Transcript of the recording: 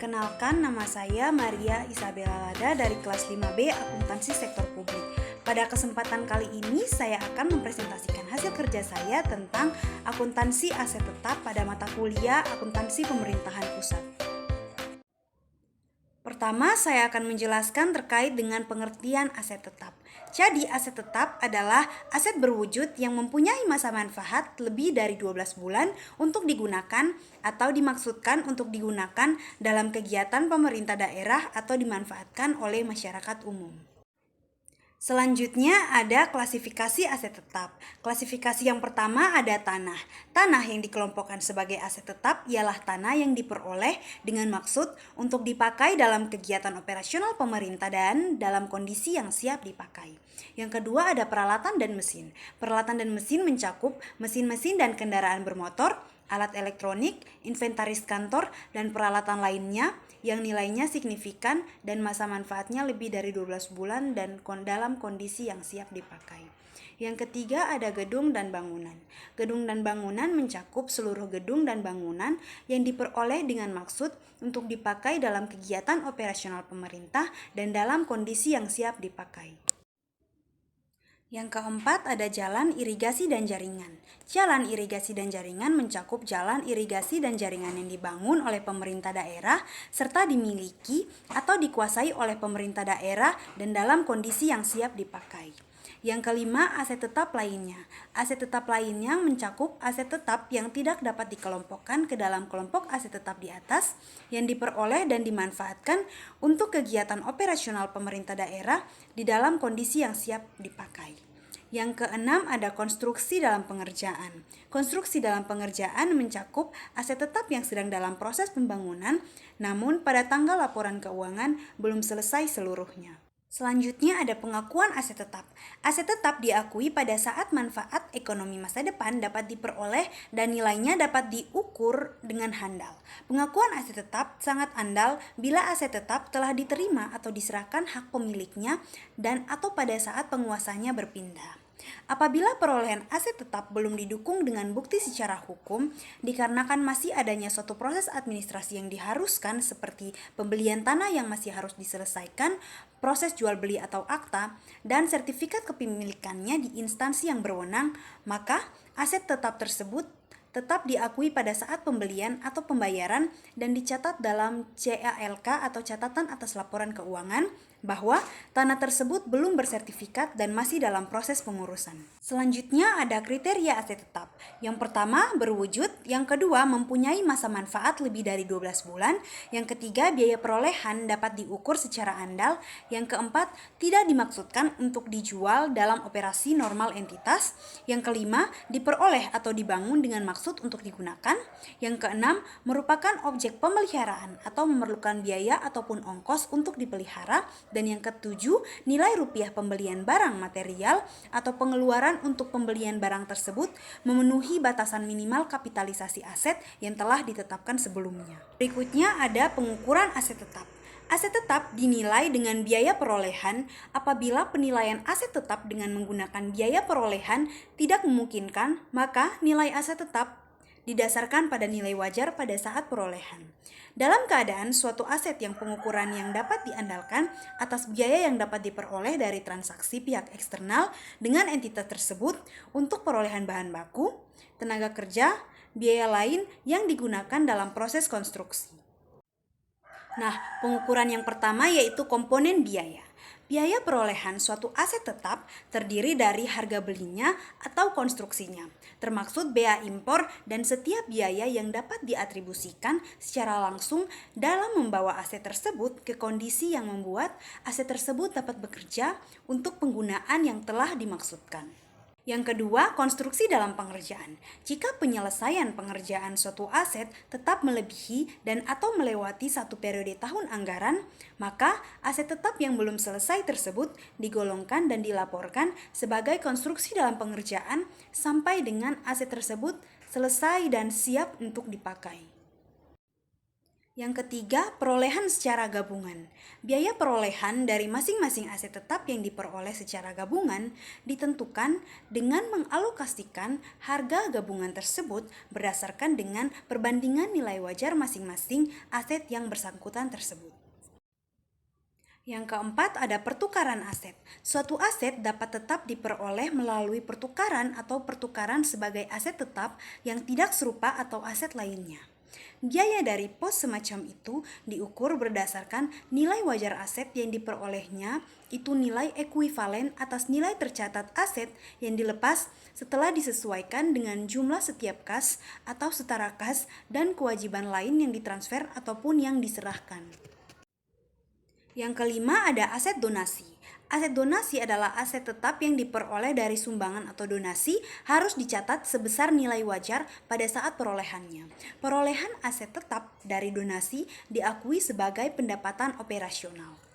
Perkenalkan, nama saya Maria Isabella Lada dari kelas 5B Akuntansi Sektor Publik. Pada kesempatan kali ini saya akan mempresentasikan hasil kerja saya tentang akuntansi aset tetap pada mata kuliah Akuntansi Pemerintahan Pusat. Pertama, saya akan menjelaskan terkait dengan pengertian aset tetap. Jadi, aset tetap adalah aset berwujud yang mempunyai masa manfaat lebih dari 12 bulan untuk digunakan atau dimaksudkan untuk digunakan dalam kegiatan pemerintah daerah atau dimanfaatkan oleh masyarakat umum. Selanjutnya ada klasifikasi aset tetap. Klasifikasi yang pertama ada tanah. Tanah yang dikelompokkan sebagai aset tetap ialah tanah yang diperoleh dengan maksud untuk dipakai dalam kegiatan operasional pemerintah dan dalam kondisi yang siap dipakai. Yang kedua ada peralatan dan mesin. Peralatan dan mesin mencakup mesin-mesin dan kendaraan bermotor, alat elektronik, inventaris kantor, dan peralatan lainnya yang nilainya signifikan dan masa manfaatnya lebih dari 12 bulan dan dalam kondisi yang siap dipakai. Yang ketiga ada gedung dan bangunan. Gedung dan bangunan mencakup seluruh gedung dan bangunan yang diperoleh dengan maksud untuk dipakai dalam kegiatan operasional pemerintah dan dalam kondisi yang siap dipakai. Yang keempat ada jalan irigasi dan jaringan. Jalan irigasi dan jaringan mencakup jalan irigasi dan jaringan yang dibangun oleh pemerintah daerah serta dimiliki atau dikuasai oleh pemerintah daerah dan dalam kondisi yang siap dipakai. Yang kelima, aset tetap lainnya. Aset tetap lainnya mencakup aset tetap yang tidak dapat dikelompokkan ke dalam kelompok aset tetap di atas yang diperoleh dan dimanfaatkan untuk kegiatan operasional pemerintah daerah di dalam kondisi yang siap dipakai. Yang keenam ada konstruksi dalam pengerjaan. Konstruksi dalam pengerjaan mencakup aset tetap yang sedang dalam proses pembangunan, namun pada tanggal laporan keuangan belum selesai seluruhnya. Selanjutnya ada pengakuan aset tetap. Aset tetap diakui pada saat manfaat ekonomi masa depan dapat diperoleh dan nilainya dapat diukur dengan handal. Pengakuan aset tetap sangat andal bila aset tetap telah diterima atau diserahkan hak pemiliknya dan atau pada saat penguasanya berpindah. Apabila perolehan aset tetap belum didukung dengan bukti secara hukum, dikarenakan masih adanya suatu proses administrasi yang diharuskan seperti pembelian tanah yang masih harus diselesaikan, proses jual beli atau akta, dan sertifikat kepemilikannya di instansi yang berwenang, maka aset tetap tersebut tetap diakui pada saat pembelian atau pembayaran dan dicatat dalam CALK atau catatan atas laporan keuangan bahwa tanah tersebut belum bersertifikat dan masih dalam proses pengurusan. Selanjutnya ada kriteria aset tetap. Yang pertama berwujud, yang kedua mempunyai masa manfaat lebih dari 12 bulan, yang ketiga biaya perolehan dapat diukur secara andal, yang keempat tidak dimaksudkan untuk dijual dalam operasi normal entitas, yang kelima diperoleh atau dibangun dengan maksud untuk digunakan, yang keenam merupakan objek pemeliharaan atau memerlukan biaya ataupun ongkos untuk dipelihara, dan yang ketujuh nilai rupiah pembelian barang material atau pengeluaran untuk pembelian barang tersebut memenuhi batasan minimal kapitalisasi aset yang telah ditetapkan sebelumnya. Berikutnya ada pengukuran aset tetap. Aset tetap dinilai dengan biaya perolehan apabila penilaian aset tetap dengan menggunakan biaya perolehan tidak memungkinkan, maka nilai aset tetap didasarkan pada nilai wajar pada saat perolehan. Dalam keadaan suatu aset yang pengukuran yang dapat diandalkan atas biaya yang dapat diperoleh dari transaksi pihak eksternal dengan entitas tersebut untuk perolehan bahan baku, tenaga kerja, biaya lain yang digunakan dalam proses konstruksi. Nah, pengukuran yang pertama yaitu komponen biaya. Biaya perolehan suatu aset tetap terdiri dari harga belinya atau konstruksinya, termaksud bea impor dan setiap biaya yang dapat diatribusikan secara langsung dalam membawa aset tersebut ke kondisi yang membuat aset tersebut dapat bekerja untuk penggunaan yang telah dimaksudkan. Yang kedua, konstruksi dalam pengerjaan. Jika penyelesaian pengerjaan suatu aset tetap melebihi dan atau melewati satu periode tahun anggaran, maka aset tetap yang belum selesai tersebut digolongkan dan dilaporkan sebagai konstruksi dalam pengerjaan sampai dengan aset tersebut selesai dan siap untuk dipakai. Yang ketiga, perolehan secara gabungan. Biaya perolehan dari masing-masing aset tetap yang diperoleh secara gabungan ditentukan dengan mengalokasikan harga gabungan tersebut berdasarkan dengan perbandingan nilai wajar masing-masing aset yang bersangkutan tersebut. Yang keempat, ada pertukaran aset. Suatu aset dapat tetap diperoleh melalui pertukaran atau pertukaran sebagai aset tetap yang tidak serupa atau aset lainnya. Biaya dari pos semacam itu diukur berdasarkan nilai wajar aset yang diperolehnya, itu nilai ekuivalen atas nilai tercatat aset yang dilepas setelah disesuaikan dengan jumlah setiap kas atau setara kas dan kewajiban lain yang ditransfer ataupun yang diserahkan. Yang kelima, ada aset donasi. Aset donasi adalah aset tetap yang diperoleh dari sumbangan atau donasi, harus dicatat sebesar nilai wajar pada saat perolehannya. Perolehan aset tetap dari donasi diakui sebagai pendapatan operasional.